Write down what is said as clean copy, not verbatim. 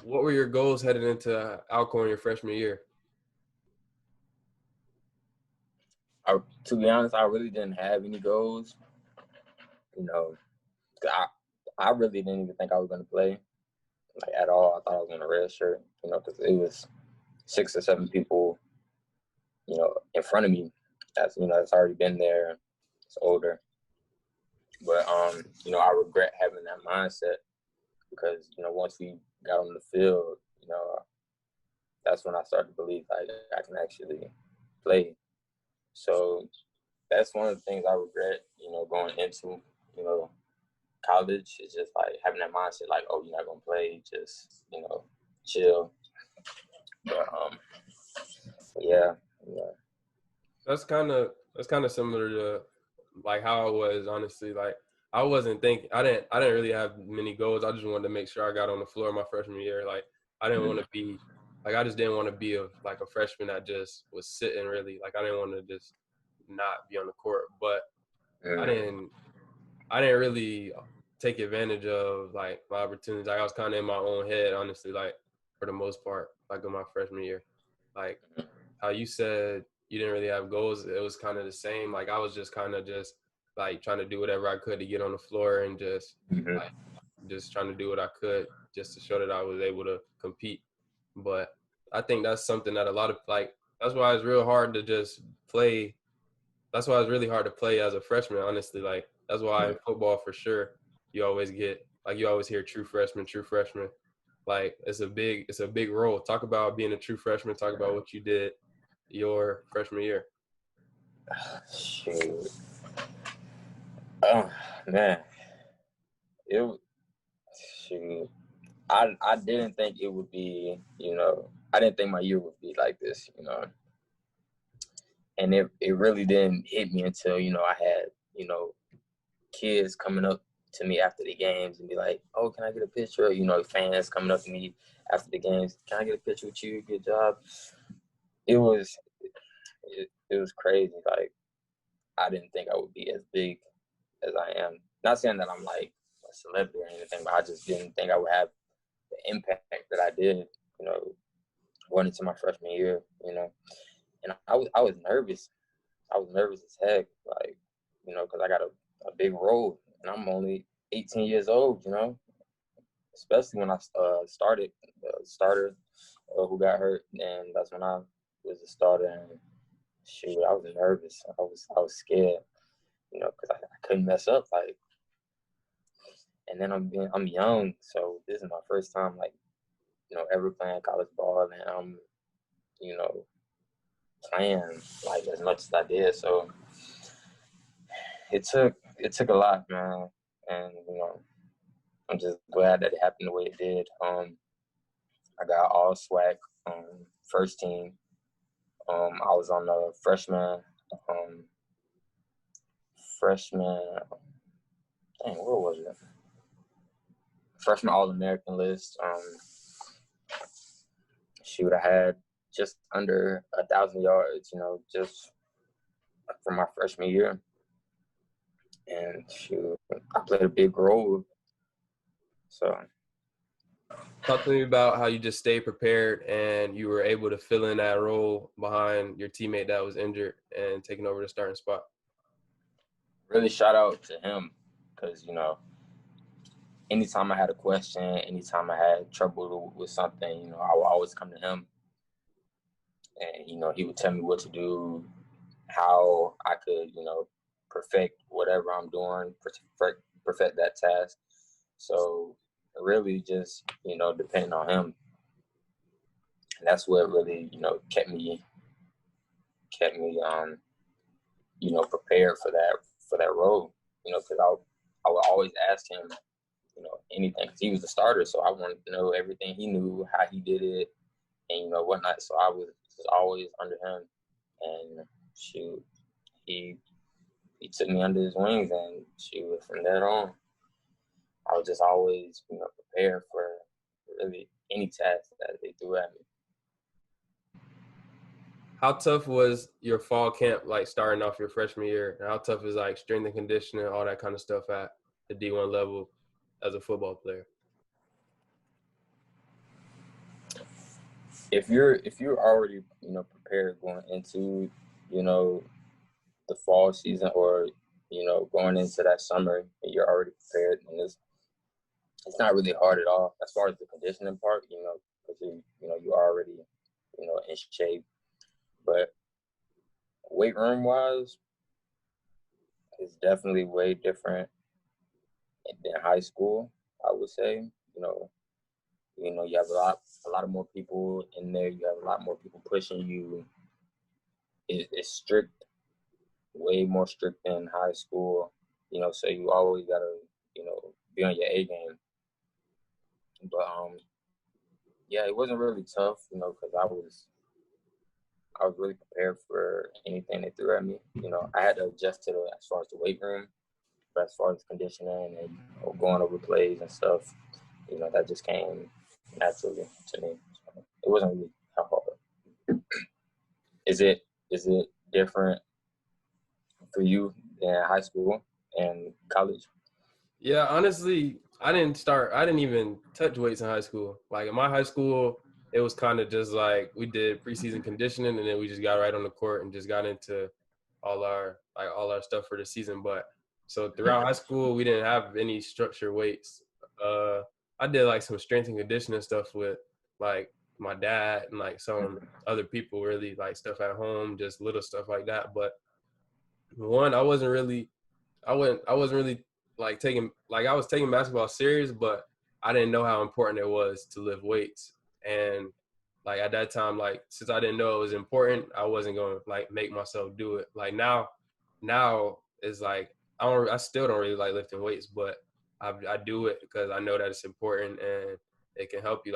what were your goals heading into Alcorn your freshman year? To be honest, I really didn't have any goals. You know, I really didn't even think I was going to play, like, at all. I thought I was going to redshirt, because it was 6 or 7 people, in front of me that's already been there. It's older. But, I regret having that mindset because, once we got on the field, that's when I started to believe like I can actually play. So that's one of the things I regret, going into, college is just like having that mindset like, oh, you're not gonna play, just, chill. But yeah. That's kind of similar to like how I was, honestly. Like I didn't really have many goals. I just wanted to make sure I got on the floor my freshman year. Like I didn't want to be like I just didn't want to be a freshman that just was sitting really. Like I didn't want to just not be on the court. But I didn't really take advantage of like my opportunities. Like I was kind of in my own head, honestly, like for the most part, like in my freshman year. Like how you said you didn't really have goals, it was kind of the same. Like I was just kind of just like trying to do whatever I could to get on the floor and just like just trying to do what I could just to show that I was able to compete. But I think that's something that a lot of that's why it's real hard to just play. That's why it's really hard to play as a freshman, honestly. Like that's why in football for sure you always hear true freshman. Like it's a big role. Talk about being a true freshman. Talk about what you did your freshman year. Shoot. Oh man, shoot. I didn't think it would be, I didn't think my year would be like this, and it really didn't hit me until, I had, kids coming up to me after the games and be like, oh, can I get a picture? Fans coming up to me after the games, can I get a picture with you? Good job. It was crazy. Like, I didn't think I would be as big as I am. Not saying that I'm like a celebrity or anything, but I just didn't think I would have the impact that I did, going into my freshman year, and I was nervous. I was nervous as heck, like, because I got a big role, and I'm only 18 years old, especially when I started, the starter who got hurt, and that's when I was the starter, and shoot, I was nervous. I was scared, because I couldn't mess up, like, and then I'm young, so this is my first time, like, ever playing college ball, and I'm, playing like as much as I did. So it took a lot, man, and I'm just glad that it happened the way it did. I got all SWAC, first team. I was on the freshman, dang, what was it? Freshman All-American list. Shoot, I had just under 1,000 yards, just from my freshman year. And shoot, I played a big role. So. Talk to me about how you just stayed prepared and you were able to fill in that role behind your teammate that was injured and taking over the starting spot. Really shout out to him because, anytime I had a question, anytime I had trouble with something, I would always come to him. And, he would tell me what to do, how I could, perfect whatever I'm doing, perfect that task. So really just, depending on him. And that's what really, kept me, prepared for that role, because I would always ask him, anything, because he was the starter. So I wanted to know everything he knew, how he did it, and, whatnot. So I was just always under him. And shoot, he took me under his wings, and shoot, from there on, I was just always, prepared for really any task that they threw at me. How tough was your fall camp, like starting off your freshman year? And how tough is like strength and conditioning, all that kind of stuff at the D1 level as a football player? if you're already, you know, prepared going into, you know, the fall season, or, you know, going into that summer, and you're already prepared, and it's not really hard at all as far as the conditioning part, you know, because you already, you know, in shape. But weight room wise, it's definitely way different than high school, I would say. You have a lot of more people in there. You have a lot more people pushing you. It's strict, way more strict than high school. You know, so you always gotta, you know, be on your A game. But yeah, it wasn't really tough, you know, because I was really prepared for anything they threw at me. You know, I had to adjust to as far as the weight room, but as far as conditioning and, you know, going over plays and stuff, you know, that just came naturally to me. So it wasn't really that hard. Is it different for you than high school and college? Yeah, honestly, I didn't even touch weights in high school. Like in my high school, it was kind of just like we did preseason conditioning and then we just got right on the court and just got into all our stuff for the season. But so throughout high school, we didn't have any structured weights. I did like some strength and conditioning stuff with like my dad and like some other people, really like stuff at home, just little stuff like that. But one, I wasn't really like I was taking basketball serious, but I didn't know how important it was to lift weights. And like at that time, like since I didn't know it was important, I wasn't gonna like make myself do it. Like now it's like I still don't really like lifting weights, but I do it because I know that it's important and it can help you